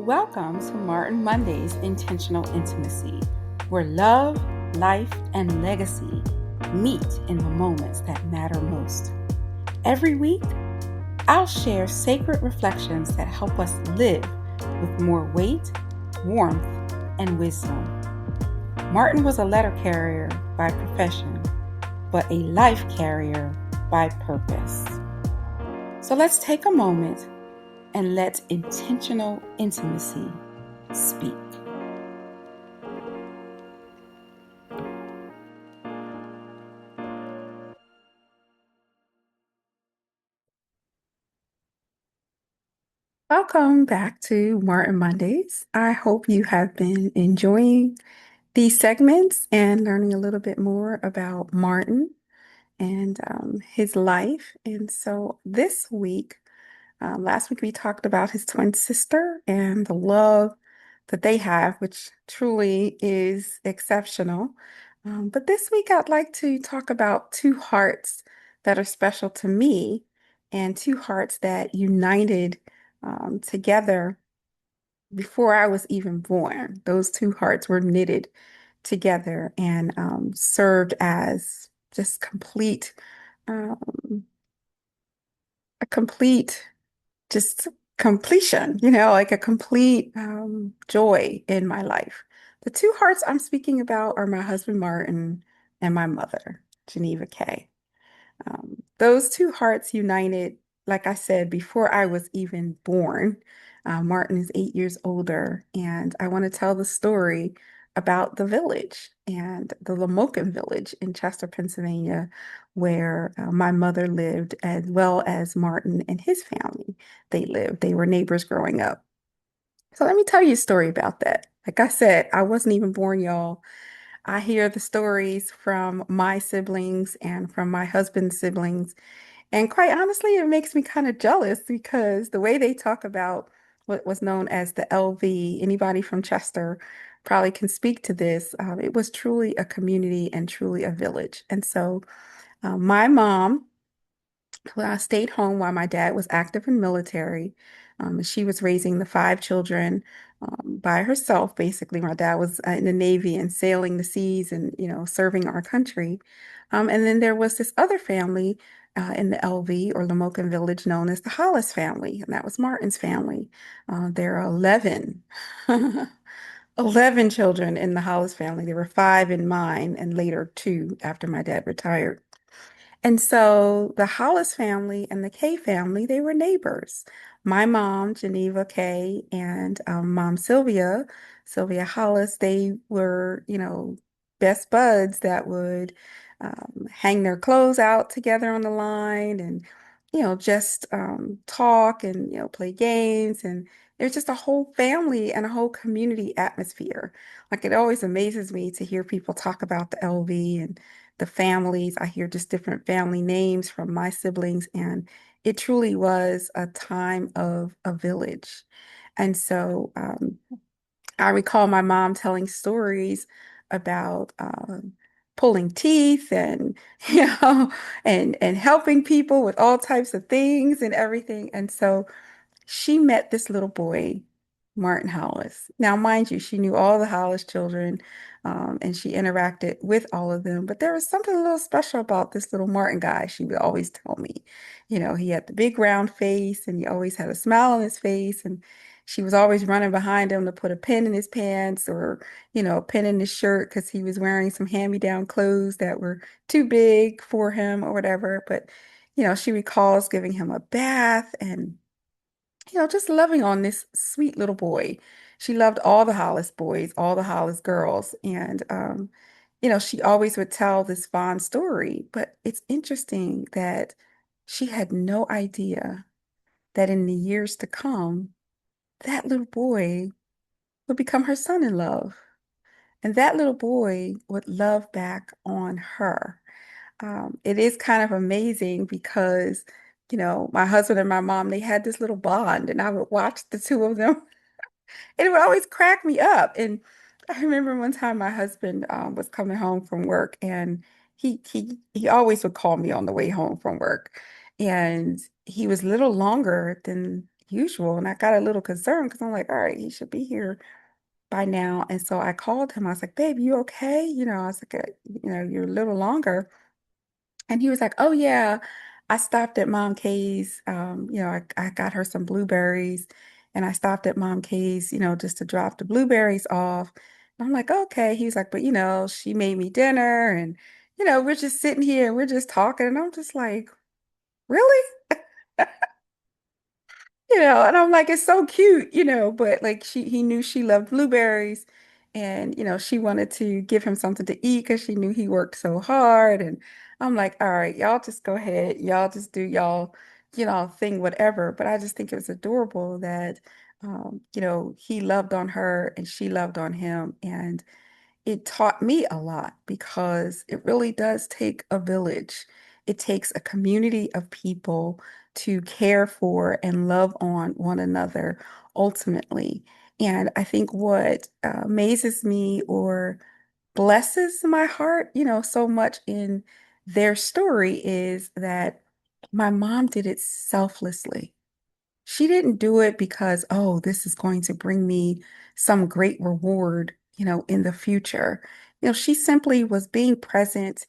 Welcome to Martin Monday's Intentional Intimacy, where love, life, and legacy meet in the moments that matter most. Every week, I'll share sacred reflections that help us live with more weight, warmth, and wisdom. Martin was a letter carrier by profession, but a life carrier by purpose. So let's take a moment and let intentional intimacy speak. Welcome back to Martin Mondays. I hope you have been enjoying these segments and learning a little bit more about Martin and his life. And so this week, last week we talked about his twin sister and the love that they have, which truly is exceptional. But this week I'd like to talk about two hearts that are special to me and two hearts that united together before I was even born. Those two hearts were knitted together and served as just um, a complete just completion, like a complete joy in my life. The two hearts I'm speaking about are my husband Martin and my mother, Geneva Kea. Those two hearts united, like I said, before I was even born. Martin is 8 years older, and I want to tell the story about the village and the Lamoken village in Chester, Pennsylvania, where my mother lived, as well as Martin and his family. They lived. They were neighbors growing up. So let me tell you a story about that. Like I said, I wasn't even born, y'all. I hear the stories from my siblings and from my husband's siblings. And quite honestly, it makes me kind of jealous because the way they talk about what was known as the LV, anybody from Chester probably can speak to this. It was truly a community and truly a village. And so my mom, well, I stayed home while my dad was active in military. She was raising the five children by herself, basically. My dad was in the Navy and sailing the seas and, serving our country. And then there was this other family in the LV or Lamoken village known as the Hollis family, and that was Martin's family. There are 11, 11 children in the Hollis family. There were five in mine and later two after my dad retired. And so the Hollis family and the Kay family, they were neighbors. My mom, Geneva Kay, and mom Sylvia Hollis, they were, best buds that would hang their clothes out together on the line and, just talk and, play games. And there's just a whole family and a whole community atmosphere. Like it always amazes me to hear people talk about the LV and the families. I hear just different family names from my siblings, and it truly was a time of a village. And so I recall my mom telling stories about pulling teeth and and helping people with all types of things and everything. And so she met this little boy, Martin Hollis. Now, mind you, she knew all the Hollis children, and she interacted with all of them. But there was something a little special about this little Martin guy, she would always tell me. He had the big round face and he always had a smile on his face. And she was always running behind him to put a pin in his pants or, a pin in his shirt because he was wearing some hand-me-down clothes that were too big for him or whatever. But, she recalls giving him a bath and just loving on this sweet little boy. She loved all the Hollis boys, all the Hollis girls. And, she always would tell this fond story. But it's interesting that she had no idea that in the years to come, that little boy would become her son-in-law. And that little boy would love back on her. It is kind of amazing because, my husband and my mom, they had this little bond, and I would watch the two of them. And it would always crack me up. And I remember one time my husband was coming home from work, and he always would call me on the way home from work. And he was a little longer than usual. And I got a little concerned because I'm like, all right, he should be here by now. And so I called him. I was like, babe, you okay? I was like, you're a little longer. And he was like, oh, yeah, I stopped at Mom Kay's. I got her some blueberries and I stopped at Mom Kay's, just to drop the blueberries off. And I'm like, okay. He was like, but, she made me dinner and, we're just sitting here and we're just talking. And I'm just like, really? And I'm like, it's so cute, but like he knew she loved blueberries and, she wanted to give him something to eat because she knew he worked so hard. And I'm like, all right, y'all just go ahead. Y'all just do y'all, thing, whatever. But I just think it was adorable that, he loved on her and she loved on him. And it taught me a lot because it really does take a village. It takes a community of people to care for and love on one another ultimately. And I think what amazes me or blesses my heart, so much in their story is that my mom did it selflessly. She didn't do it because, oh, this is going to bring me some great reward, in the future. She simply was being present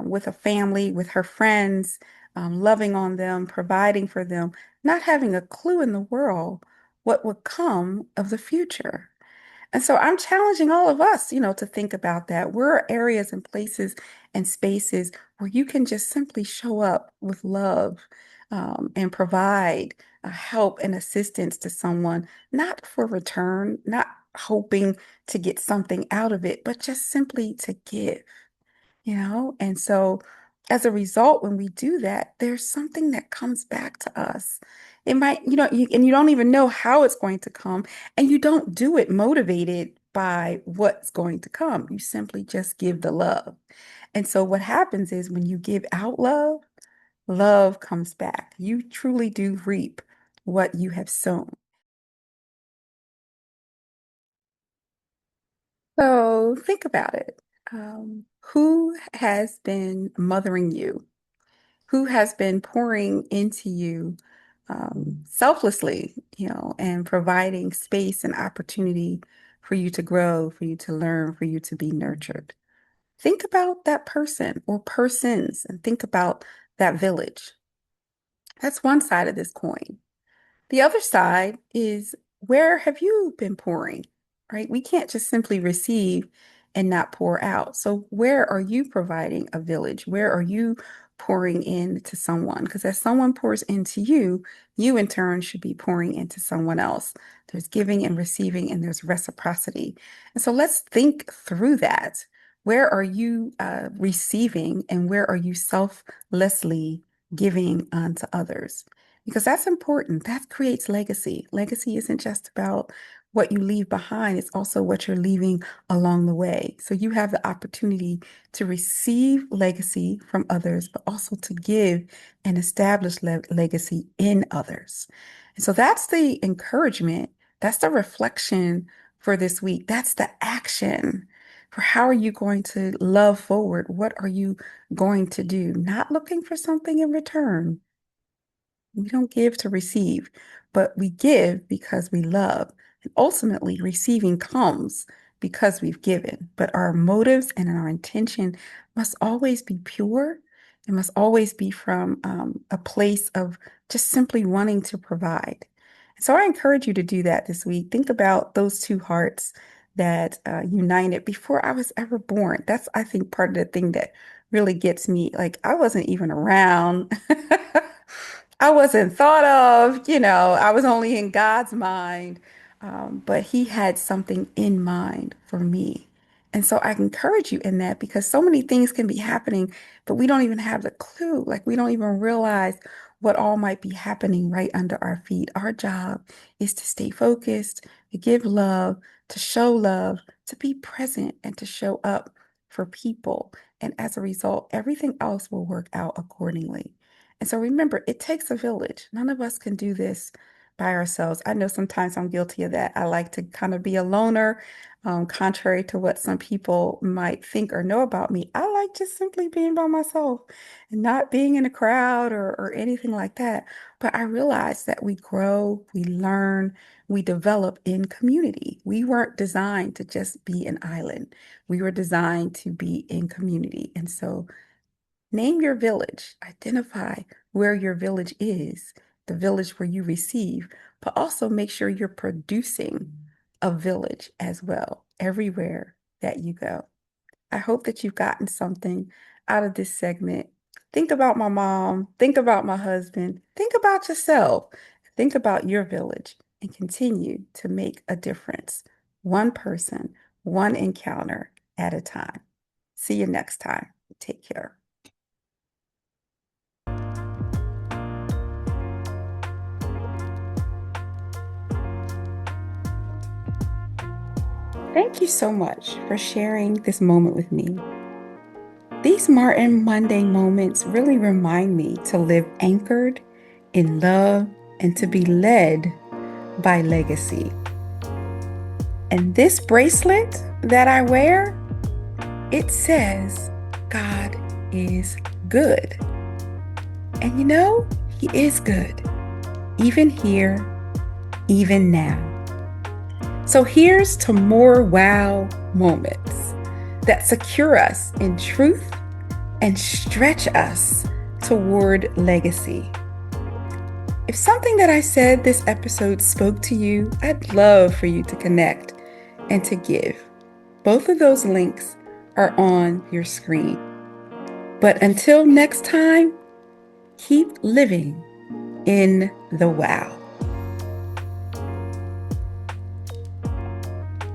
with a family, with her friends, loving on them, providing for them, not having a clue in the world what would come of the future. And so I'm challenging all of us, to think about that. Where are areas and places and spaces where you can just simply show up with love and provide help and assistance to someone, not for return, not hoping to get something out of it, but just simply to give. And so as a result, when we do that, there's something that comes back to us. It might, and you don't even know how it's going to come, and you don't do it motivated by what's going to come. You simply just give the love. And so what happens is when you give out love, love comes back. You truly do reap what you have sown. So think about it. Who has been mothering you? Who has been pouring into you selflessly, and providing space and opportunity for you to grow, for you to learn, for you to be nurtured. Think about that person or persons and think about that village. That's one side of this coin. The other side is where have you been pouring, right? We can't just simply receive and not pour out. So where are you providing a village? Where are you pouring into someone? Because as someone pours into you, you in turn should be pouring into someone else. There's giving and receiving, and there's reciprocity. And so let's think through that. Where are you receiving, and where are you selflessly giving unto others? Because that's important. That creates legacy. Legacy isn't just about what you leave behind, it's also what you're leaving along the way. So you have the opportunity to receive legacy from others, but also to give and establish legacy in others. And so that's the encouragement. That's the reflection for this week. That's the action for how are you going to love forward? What are you going to do? Not looking for something in return. We don't give to receive, but we give because we love. And ultimately, receiving comes because we've given. But our motives and our intention must always be pure. It must always be from a place of just simply wanting to provide. So I encourage you to do that this week. Think about those two hearts that united before I was ever born. That's, I think, part of the thing that really gets me. Like, I wasn't even around. I wasn't thought of, I was only in God's mind, but He had something in mind for me. And so I encourage you in that because so many things can be happening, but we don't even have the clue. Like we don't even realize what all might be happening right under our feet. Our job is to stay focused, to give love, to show love, to be present, and to show up for people. And as a result, everything else will work out accordingly. And so remember, it takes a village. None of us can do this by ourselves. I know sometimes I'm guilty of that. I like to kind of be a loner, contrary to what some people might think or know about me. I like just simply being by myself and not being in a crowd or anything like that. But I realized that we grow, we learn, we develop in community. We weren't designed to just be an island. We were designed to be in community. And so name your village, identify where your village is, the village where you receive, but also make sure you're producing a village as well, everywhere that you go. I hope that you've gotten something out of this segment. Think about my mom, think about my husband, think about yourself, think about your village, and continue to make a difference, one person, one encounter at a time. See you next time. Take care. Thank you so much for sharing this moment with me. These Martin Monday moments really remind me to live anchored in love and to be led by legacy. And this bracelet that I wear, it says, God is good. And you know, He is good, even here, even now. So here's to more wow moments that secure us in truth and stretch us toward legacy. If something that I said this episode spoke to you, I'd love for you to connect and to give. Both of those links are on your screen. But until next time, keep living in the wow.